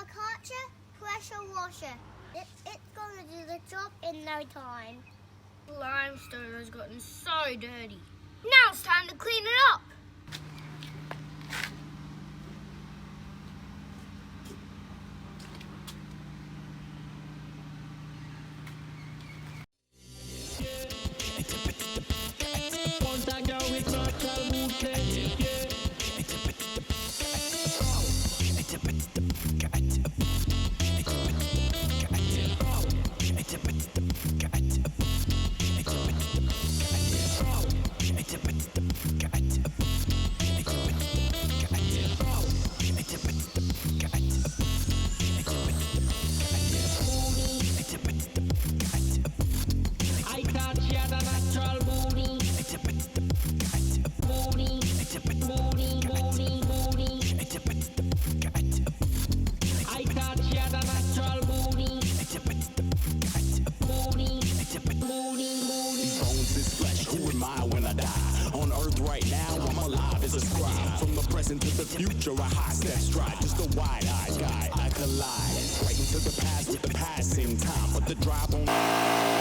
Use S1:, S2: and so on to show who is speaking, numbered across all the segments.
S1: our Kärcher pressure washer. It's going to do the job in no time.
S2: Limestone has gotten so dirty. Now it's time to clean it up.
S3: To the future, a high step stride, just a wide-eyed guy. I collide right into the past with the passing time, but the drive on.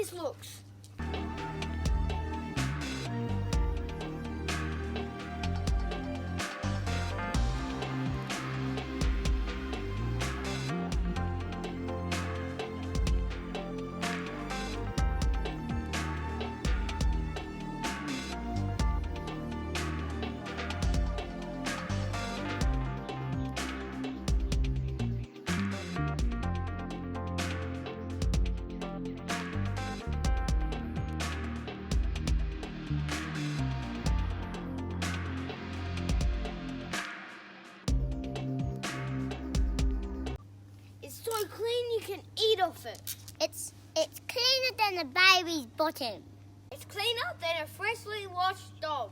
S1: this looks.
S2: can eat off it.
S1: It's cleaner than a baby's bottom.
S2: It's cleaner than a freshly washed dog.